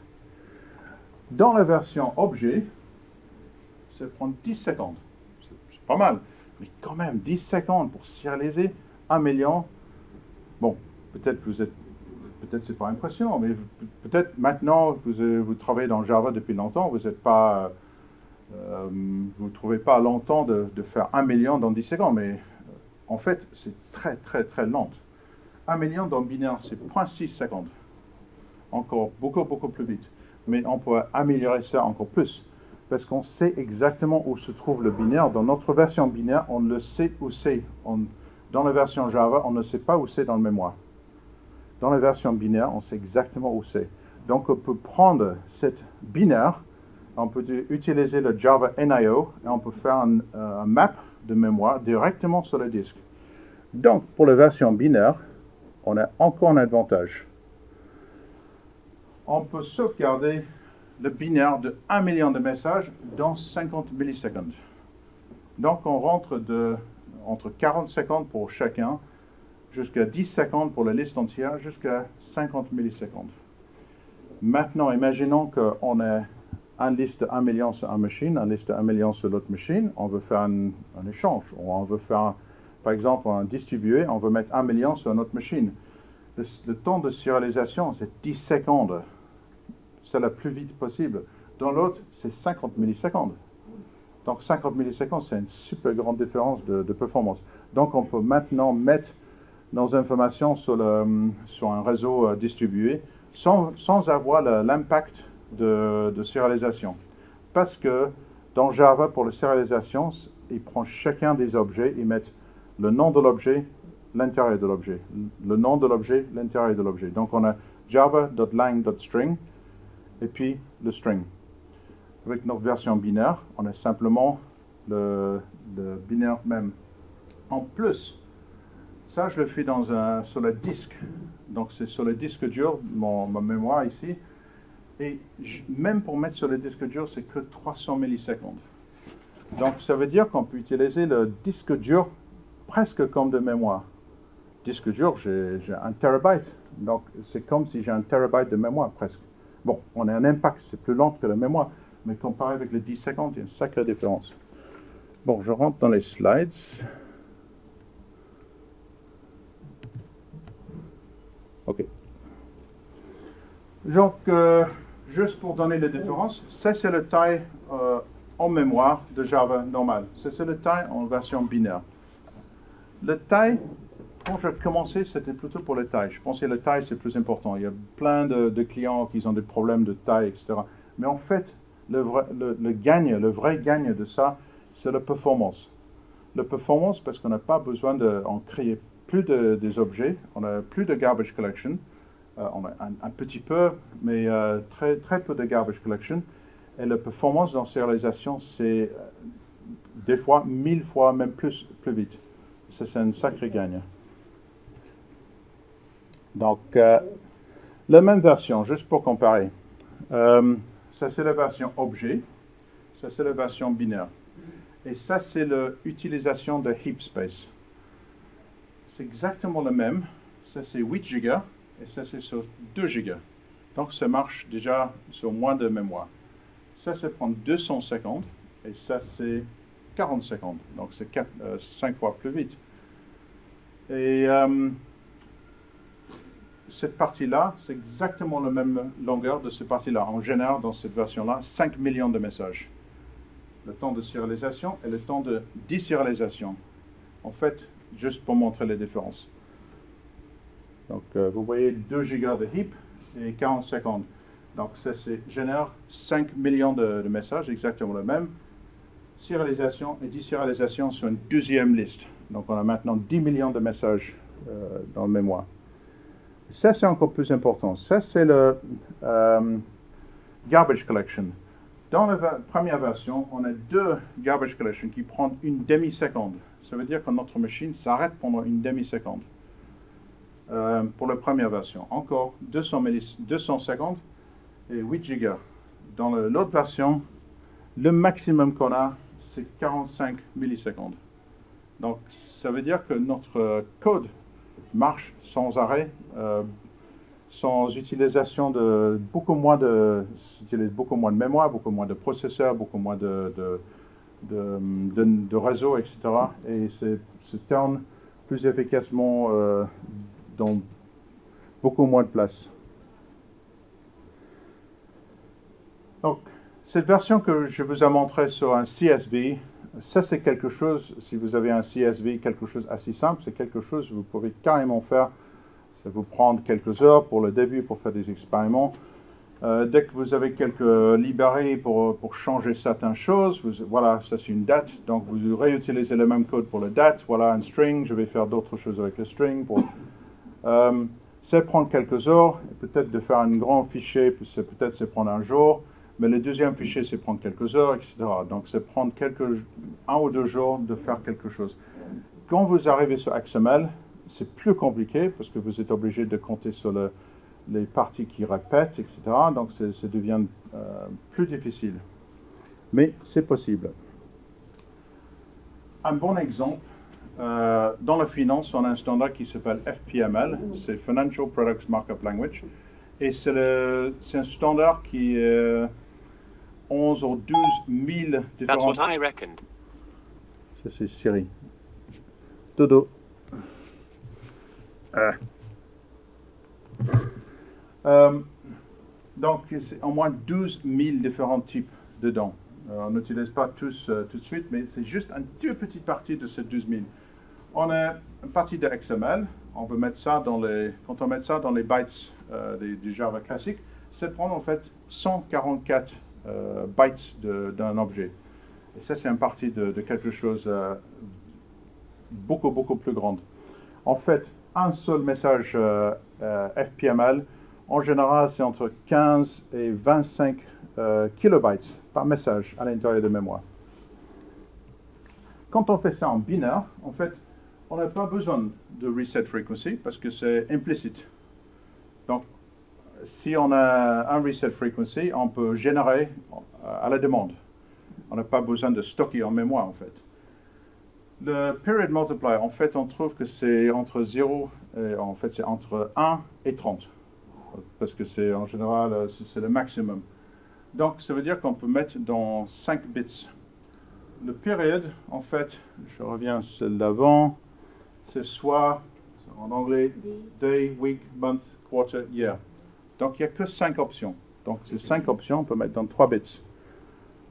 Dans la version objet, ça prend 10 secondes. C'est pas mal. Mais quand même, 10 secondes pour serialiser 1 million. Bon, peut-être c'est pas impressionnant, mais peut-être maintenant, vous travaillez dans Java depuis longtemps, vous ne trouvez pas longtemps de faire 1 million dans 10 secondes, mais en fait, c'est très, très, très lent. 1 million dans binaire, c'est 0,6 secondes. Encore beaucoup, beaucoup plus vite. Mais on peut améliorer ça encore plus, parce qu'on sait exactement où se trouve le binaire. Dans notre version binaire, on le sait où c'est. Dans la version Java, on ne sait pas où c'est dans le mémoire. Dans la version binaire, on sait exactement où c'est. Donc, on peut prendre cette binaire, on peut utiliser le Java NIO, et on peut faire un map de mémoire directement sur le disque. Donc, pour la version binaire, on a encore un avantage. On peut sauvegarder le binaire de 1 million de messages dans 50 millisecondes. Donc, on rentre entre 40 secondes pour chacun, jusqu'à 10 secondes pour la liste entière, jusqu'à 50 millisecondes. Maintenant, imaginons qu'on a une liste 1 million sur une machine, une liste 1 million sur l'autre machine. On veut faire un échange. On veut faire, par exemple, un distribué. On veut mettre 1 million sur une autre machine. Le temps de serialisation, c'est 10 secondes. C'est le plus vite possible. Dans l'autre, c'est 50 millisecondes. Donc 50 millisecondes, c'est une super grande différence de performance. Donc on peut maintenant mettre nos informations sur un réseau distribué sans avoir l'impact de serialisation. Parce que dans Java, pour la serialisation, il prend chacun des objets, il met le nom de l'objet, l'intérieur de l'objet. Le nom de l'objet, l'intérieur de l'objet. Donc on a java.lang.string et puis le string. Avec notre version binaire, on a simplement le binaire même. En plus, ça je le fais sur le disque. Donc c'est sur le disque dur, ma mémoire ici. Et même pour mettre sur le disque dur, c'est que 300 millisecondes. Donc ça veut dire qu'on peut utiliser le disque dur presque comme de mémoire. Disque dur, j'ai 1 terabyte. Donc c'est comme si j'ai 1 terabyte de mémoire presque. Bon, on a un impact, c'est plus lent que la mémoire. Mais comparé avec les 10 secondes, il y a une sacrée différence. Bon, je rentre dans les slides. OK. Donc, juste pour donner les différences, ça c'est la taille en mémoire de Java normal. Ça c'est la taille en version binaire. La taille, quand j'ai commencé, c'était plutôt pour la taille. Je pensais que la taille c'est plus important. Il y a plein de clients qui ont des problèmes de taille, etc. Mais en fait, Le vrai gagne de ça, c'est la performance. La performance, parce qu'on n'a pas besoin d'en créer plus des objets, on n'a plus de garbage collection, on a un petit peu, mais très, très peu de garbage collection. Et la performance dans serialisation, c'est des fois 1000 fois, même plus vite. Ça, c'est un sacré gagne. Donc, la même version, juste pour comparer. Ça, c'est la version objet. Ça, c'est la version binaire. Et ça, c'est l'utilisation de heap space. C'est exactement le même. Ça, c'est 8 gigas. Et ça, c'est sur 2 gigas. Donc, ça marche déjà sur moins de mémoire. Ça prend 250. Et ça, c'est 40 secondes. Donc, c'est 5 fois plus vite. Et cette partie-là, c'est exactement la même longueur de cette partie-là. On génère dans cette version-là 5 millions de messages. Le temps de serialisation et le temps de déserialisation. En fait, juste pour montrer les différences. Donc, vous voyez 2 gigas de heap et 40 secondes. Donc, ça génère 5 millions de messages, exactement le même. Serialisation et déserialisation sur une deuxième liste. Donc, on a maintenant 10 millions de messages dans le mémoire. Ça, c'est encore plus important. Ça, c'est le garbage collection. Dans la première version, on a 2 garbage collection qui prennent une demi-seconde. Ça veut dire que notre machine s'arrête pendant une demi-seconde. Pour la première version. Encore 200 secondes et 8 gigas. Dans l'autre version, le maximum qu'on a, c'est 45 millisecondes. Donc, ça veut dire que notre code marche sans arrêt, sans utilisation de beaucoup moins de mémoire, beaucoup moins de processeurs, beaucoup moins de réseau, etc. Et se tourne plus efficacement dans beaucoup moins de place. Donc, cette version que je vous ai montrée sur un CSV, ça c'est quelque chose, si vous avez un CSV, quelque chose assez simple, c'est quelque chose que vous pouvez carrément faire. Ça vous prend quelques heures pour le début, pour faire des expériments. Dès que vous avez quelques librairies pour changer certaines choses, voilà, ça c'est une date, donc vous réutilisez le même code pour la date. Voilà un string, je vais faire d'autres choses avec le string. Ça prend quelques heures, peut-être de faire un grand fichier, peut-être ça prend un jour. Mais le deuxième fichier, c'est prendre quelques heures, etc. Donc, c'est prendre 1 ou 2 jours de faire quelque chose. Quand vous arrivez sur XML, c'est plus compliqué parce que vous êtes obligé de compter sur les parties qui répètent, etc. Donc, ça devient plus difficile. Mais c'est possible. Un bon exemple, dans la finance, on a un standard qui s'appelle FPML, c'est Financial Products Markup Language. Et c'est un standard qui est 11 ou 12 000 différents... That's what I reckoned. Ça, c'est Siri. Dodo. Donc, c'est au moins 12 000 différents types dedans. On n'utilise pas tous tout de suite, mais c'est juste une toute petite partie de ces 12 000. On a une partie de XML. On peut mettre ça quand on met ça dans les bytes du Java classique, ça prend en fait 144 bytes d'un objet. Et ça, c'est une partie de quelque chose beaucoup, beaucoup plus grande. En fait, un seul message FPML, en général, c'est entre 15 et 25 kilobytes par message à l'intérieur de mémoire. Quand on fait ça en binaire, en fait, on n'a pas besoin de reset frequency parce que c'est implicite. Donc, si on a un reset frequency, on peut générer à la demande. On n'a pas besoin de stocker en mémoire, en fait. Le period multiplier, en fait, on trouve que c'est entre 0, et en fait, c'est entre 1 et 30. Parce que c'est, en général, c'est le maximum. Donc, ça veut dire qu'on peut mettre dans 5 bits. Le period, en fait, je reviens à celle d'avant, c'est soit, en anglais, day, week, month, quarter, year. Donc, il n'y a que 5 options. Donc, ces 5 options, on peut mettre dans 3 bits.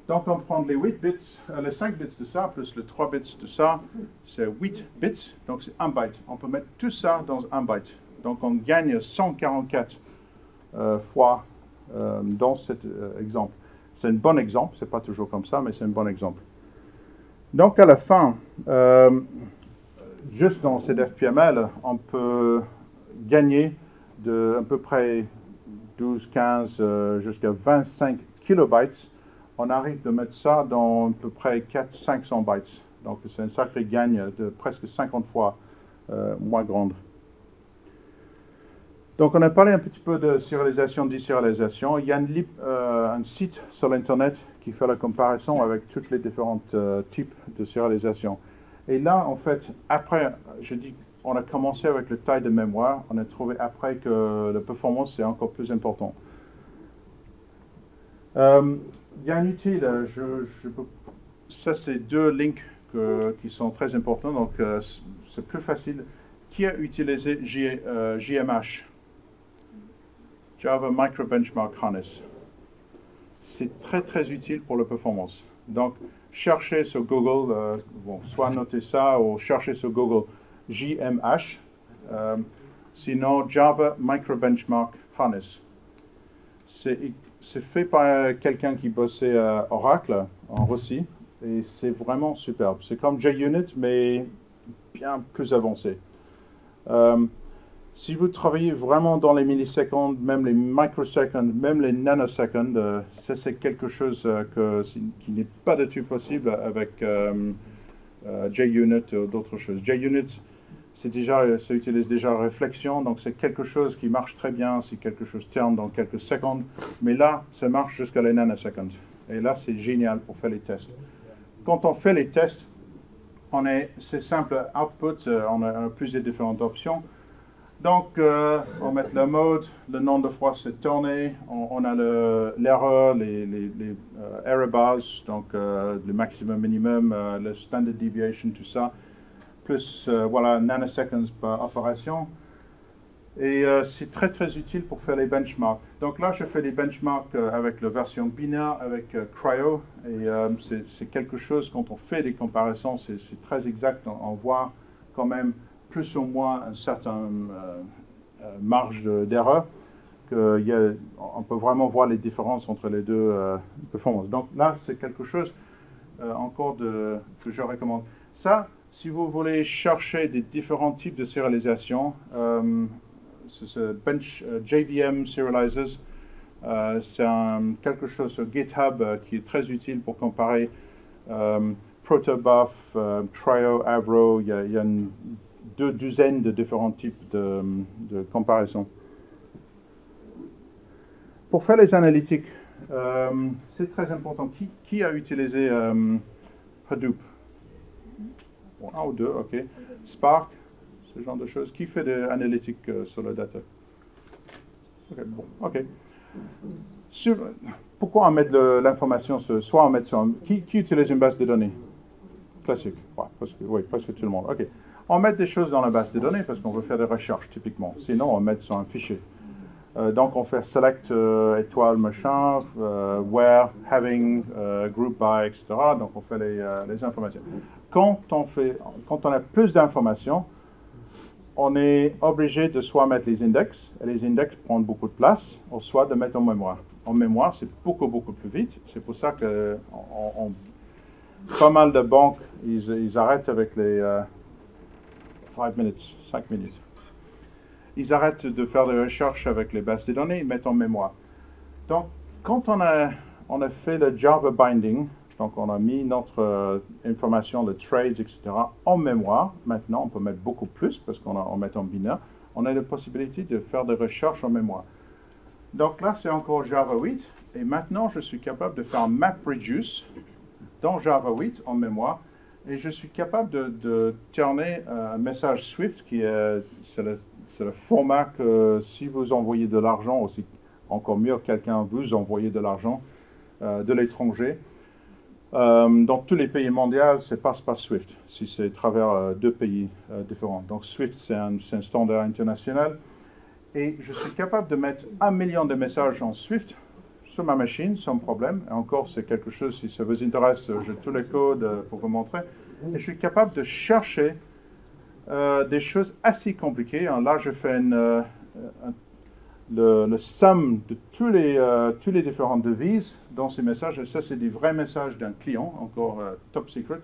Donc, on prend les 8 bits, les 5 bits de ça, plus les 3 bits de ça, c'est 8 bits, donc c'est 1 byte. On peut mettre tout ça dans 1 byte. Donc, on gagne 144 fois dans cet exemple. c'est un bon exemple, c'est pas toujours comme ça, mais c'est un bon exemple. Donc à la fin, juste dans ZFPML, on peut gagner de à peu près 12, 15, jusqu'à 25 kilobytes. On arrive de mettre ça dans à peu près 400-500 bytes. Donc c'est un sacré gagne de presque 50 fois moins grande. Donc on a parlé un petit peu de serialisation, déserialisation. Il y a un site sur l'internet qui fait la comparaison avec tous les différents types de serialisation. Et là, en fait, après, je dis, on a commencé avec la taille de mémoire, on a trouvé après que la performance c'est encore plus important. Il y a un outil, ça c'est deux links qui sont très importants, donc c'est plus facile. Qui a utilisé JMH? Java Micro Benchmark Harness. C'est très très utile pour la performance. Donc, cherchez sur Google, soit notez ça ou cherchez sur Google JMH, sinon Java Micro Benchmark Harness. C'est fait par quelqu'un qui bossait à Oracle en Russie et c'est vraiment superbe. C'est comme JUnit mais bien plus avancé. Si vous travaillez vraiment dans les millisecondes, même les microsecondes, même les nanosecondes, ça c'est quelque chose qui n'est pas du tout possible avec JUnit ou d'autres choses. JUnit, ça utilise déjà réflexion, donc c'est quelque chose qui marche très bien si quelque chose tourne dans quelques secondes, mais là, ça marche jusqu'à les nanosecondes. Et là, c'est génial pour faire les tests. Quand on fait les tests, c'est simple, output, on a plusieurs différentes options. Donc, on met le mode, le nombre de fois c'est tourné, on a l'erreur, les error bars, donc le maximum, minimum, le standard deviation, tout ça, plus voilà, nanoseconds par opération. Et c'est très très utile pour faire les benchmarks. Donc là, je fais des benchmarks avec la version binaire, avec Cryo, et c'est quelque chose, quand on fait des comparaisons, c'est très exact, on voit quand même plus ou moins une certaine marge d'erreur, on peut vraiment voir les différences entre les deux performances. Donc là, c'est quelque chose encore que je recommande. Ça, si vous voulez chercher des différents types de serialisation, ce JVM Serializers, c'est quelque chose sur GitHub qui est très utile pour comparer Protobuf, Trio, Avro, il y a une douzaine de différents types de comparaison. Pour faire les analytiques, c'est très important. Qui a utilisé Hadoop? Bon, un ou deux, ok. Spark, ce genre de choses. Qui fait des analytiques sur la data? Ok, bon, ok. Pourquoi on met l'information soit on met sur... Qui utilise une base de données? Classique, ouais, presque tout le monde. Ok. On met des choses dans la base de données parce qu'on veut faire des recherches typiquement. Sinon, on met sur un fichier. Donc, on fait select étoile machin, where, having, group by, etc. Donc, on fait les informations. Quand on a plus d'informations, on est obligé de soit mettre les index, et les index prennent beaucoup de place, ou soit de mettre en mémoire. En mémoire, c'est beaucoup plus vite. C'est pour ça que pas mal de banques, ils arrêtent avec les 5 minutes. Ils arrêtent de faire des recherches avec les bases de données, ils mettent en mémoire. Donc, quand on a fait le Java binding, donc on a mis notre information, le trades, etc., en mémoire, maintenant on peut mettre beaucoup plus parce qu'on met en binaire, on a la possibilité de faire des recherches en mémoire. Donc là, c'est encore Java 8, et maintenant je suis capable de faire MapReduce dans Java 8 en mémoire, et je suis capable de tourner un message Swift qui c'est le format que si vous envoyez de l'argent, aussi encore mieux, quelqu'un vous envoyer de l'argent de l'étranger. Dans tous les pays mondiaux, ça passe par Swift, si c'est à travers deux pays différents. Donc Swift, c'est un standard international. Et je suis capable de mettre 1 million de messages en Swift sur ma machine, sans problème. Et encore, c'est quelque chose, si ça vous intéresse, j'ai tous les codes pour vous montrer. Et je suis capable de chercher des choses assez compliquées. Là, je fais le somme de tous les différentes devises dans ces messages. Et ça, c'est des vrais messages d'un client, encore top secret.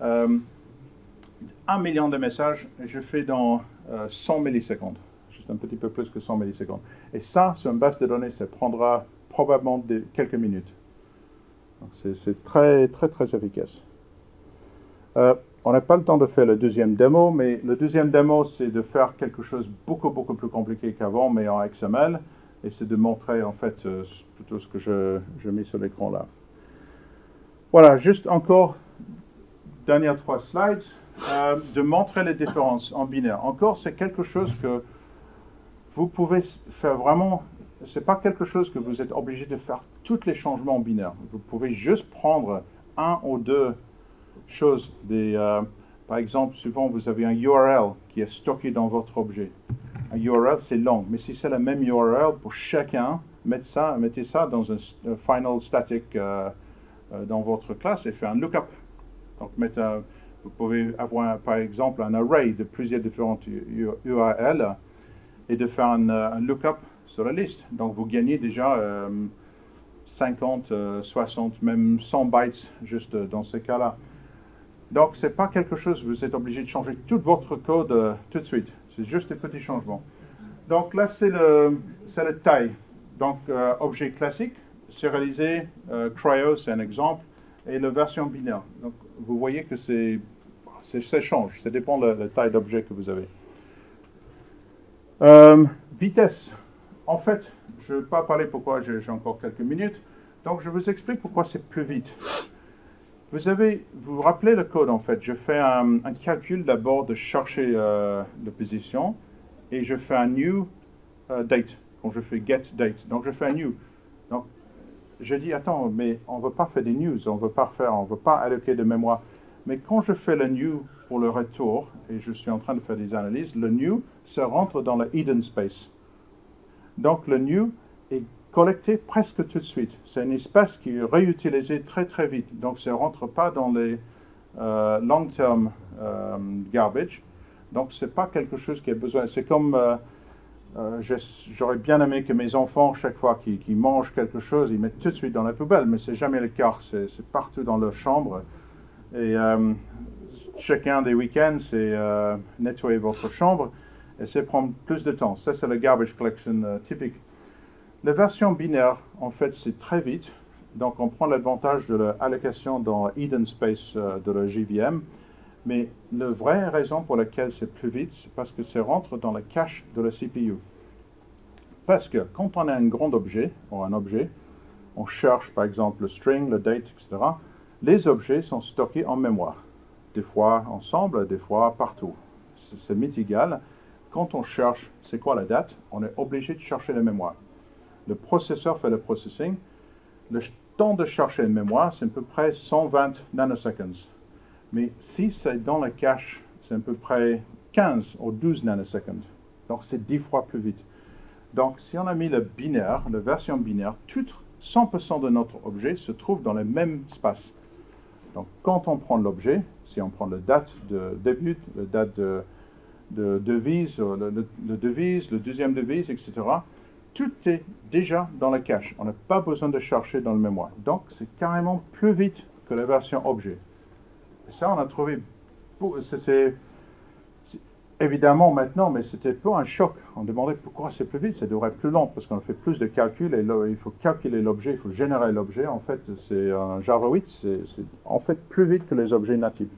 1 million de messages, je fais dans 100 millisecondes. Juste un petit peu plus que 100 millisecondes. Et ça, sur une base de données, ça prendra probablement quelques minutes. C'est très, très, très efficace. On n'a pas le temps de faire le deuxième démo, mais le deuxième démo, c'est de faire quelque chose beaucoup, beaucoup plus compliqué qu'avant, mais en XML. Et c'est de montrer, en fait, plutôt ce que je mets sur l'écran là. Voilà, juste encore, dernières 3 slides, de montrer les différences en binaire. Encore, c'est quelque chose que vous pouvez faire vraiment, c'est pas quelque chose que vous êtes obligé de faire tous les changements en binaire. Vous pouvez juste prendre 1 ou 2 choses. Par exemple, souvent vous avez un URL qui est stocké dans votre objet. Un URL, c'est long, mais si c'est la même URL pour chacun, mettez ça dans un final static dans votre classe et faire un lookup. Donc, vous pouvez avoir, par exemple, un array de plusieurs différentes URL et de faire un lookup sur la liste. Donc, vous gagnez déjà 50, 60, même 100 bytes juste dans ce cas-là. Donc, ce n'est pas quelque chose, vous êtes obligé de changer tout votre code tout de suite. C'est juste des petits changements. Donc là, c'est la taille. Donc, objet classique, sérialisé, cryo, c'est un exemple, et la version binaire. Donc, vous voyez que ça change, ça dépend de la taille d'objet que vous avez. Vitesse. En fait, je ne vais pas parler pourquoi j'ai encore quelques minutes. Donc, je vous explique pourquoi c'est plus vite. Vous vous rappelez le code, en fait. Je fais un calcul d'abord de chercher la position et je fais un new date, quand je fais get date. Donc, je fais un new. Donc, je dis, attends, mais on ne veut pas faire des news, on ne veut pas alloquer de mémoire. Mais quand je fais le new pour le retour, et je suis en train de faire des analyses, le new, ça rentre dans le hidden space. Donc, le new est collecté presque tout de suite. C'est un espace qui est réutilisé très très vite. Donc ça ne rentre pas dans les long-term garbage. Donc ce n'est pas quelque chose qui a besoin. C'est comme, j'aurais bien aimé que mes enfants, chaque fois qu'ils mangent quelque chose, ils mettent tout de suite dans la poubelle, mais ce n'est jamais le cas. C'est partout dans leur chambre. Et chacun des week-ends, c'est nettoyer votre chambre. Et ça prend plus de temps. Ça, c'est le garbage collection typique. La version binaire, en fait, c'est très vite. Donc, on prend l'avantage de l'allocation dans hidden space de la JVM. Mais la vraie raison pour laquelle c'est plus vite, c'est parce que ça rentre dans la cache de la CPU. Parce que quand on a un grand objet, ou un objet, on cherche par exemple le string, le date, etc. Les objets sont stockés en mémoire. Des fois ensemble, des fois partout. C'est m'est égal. Quand on cherche c'est quoi la date, on est obligé de chercher la mémoire. Le processeur fait le processing. Le temps de chercher une mémoire, c'est à peu près 120 nanoseconds. Mais si c'est dans la cache, c'est à peu près 15 ou 12 nanoseconds. Donc c'est 10 fois plus vite. Donc si on a mis le binaire, la version binaire, 100% de notre objet se trouve dans le même espace. Donc quand on prend l'objet, si on prend la date de début, la date de devise, le devise, le deuxième devise, etc., tout est déjà dans la cache. On n'a pas besoin de chercher dans le mémoire. Donc, c'est carrément plus vite que la version objet. Et ça, on a trouvé... C'est évidemment maintenant, mais c'était pas un choc. On demandait pourquoi c'est plus vite. Ça devrait être plus lent parce qu'on fait plus de calculs et il faut calculer l'objet, il faut générer l'objet. En fait, c'est un Java 8, c'est en fait plus vite que les objets natifs.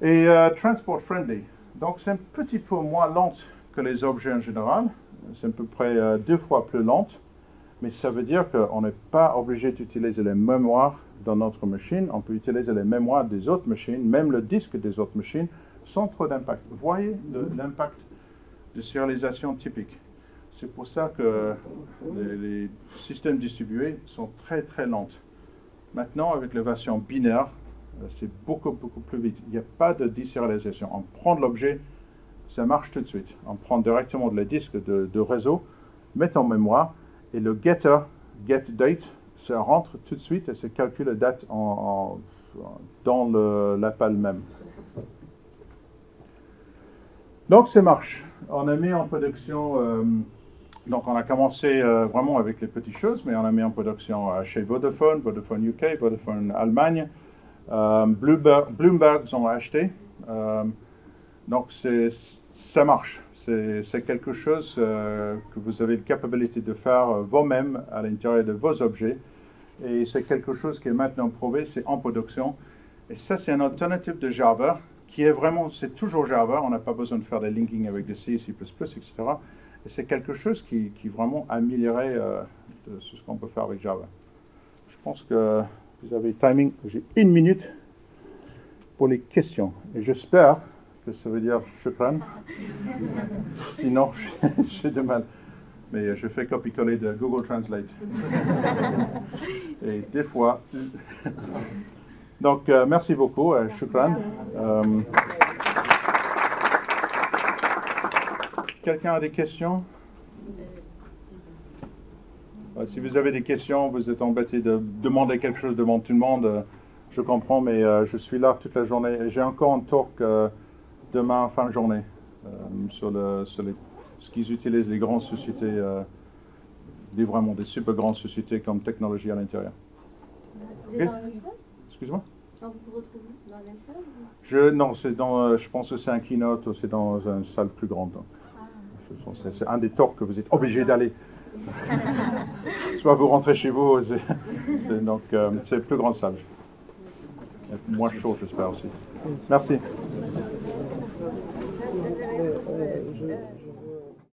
Et transport friendly. Donc, c'est un petit peu moins lent que les objets en général. C'est à peu près 2 fois plus lente, mais ça veut dire qu'on n'est pas obligé d'utiliser les mémoires dans notre machine. On peut utiliser les mémoires des autres machines, même le disque des autres machines, sans trop d'impact. Vous voyez l'impact de serialisation typique. C'est pour ça que les systèmes distribués sont très très lents. Maintenant, avec la version binaire, c'est beaucoup plus vite. Il n'y a pas de déserialisation. On prend l'objet, ça marche tout de suite. On prend directement le disque de réseau, met en mémoire, et le getter, get date, ça rentre tout de suite et ça calcule la date dans l'appel même. Donc, ça marche. On a mis en production, donc on a commencé vraiment avec les petites choses, mais on a mis en production chez Vodafone, Vodafone UK, Vodafone Allemagne. Bloomberg ont acheté. Donc, ça marche. C'est quelque chose que vous avez la capacité de faire vous-même à l'intérieur de vos objets. Et c'est quelque chose qui est maintenant prouvé, c'est en production. Et ça, c'est une alternative de Java qui est vraiment, c'est toujours Java. On n'a pas besoin de faire des linking avec des C, C++, etc. Et c'est quelque chose qui vraiment améliorerait de ce qu'on peut faire avec Java. Je pense que vous avez timing. J'ai 1 minute pour les questions. Et j'espère que ça veut dire shukran. Sinon, j'ai de mal. Mais je fais copier-coller de Google Translate. Et des fois. Donc, merci beaucoup, shukran. Quelqu'un a des questions? Si vous avez des questions, vous êtes embêté de demander quelque chose devant tout le monde, je comprends, mais je suis là toute la journée. J'ai encore un talk demain, fin de journée, sur ce qu'ils utilisent les grandes sociétés, vraiment des super grandes sociétés comme technologie à l'intérieur. Vous êtes dans la même salle? Excuse-moi? Vous vous retrouvez dans la même salle? Non, je pense que c'est un keynote, c'est dans une salle plus grande. C'est un des talks que vous êtes obligé d'aller. Soit vous rentrez chez vous, donc c'est plus grande salle. Moins chaud, j'espère aussi. Merci.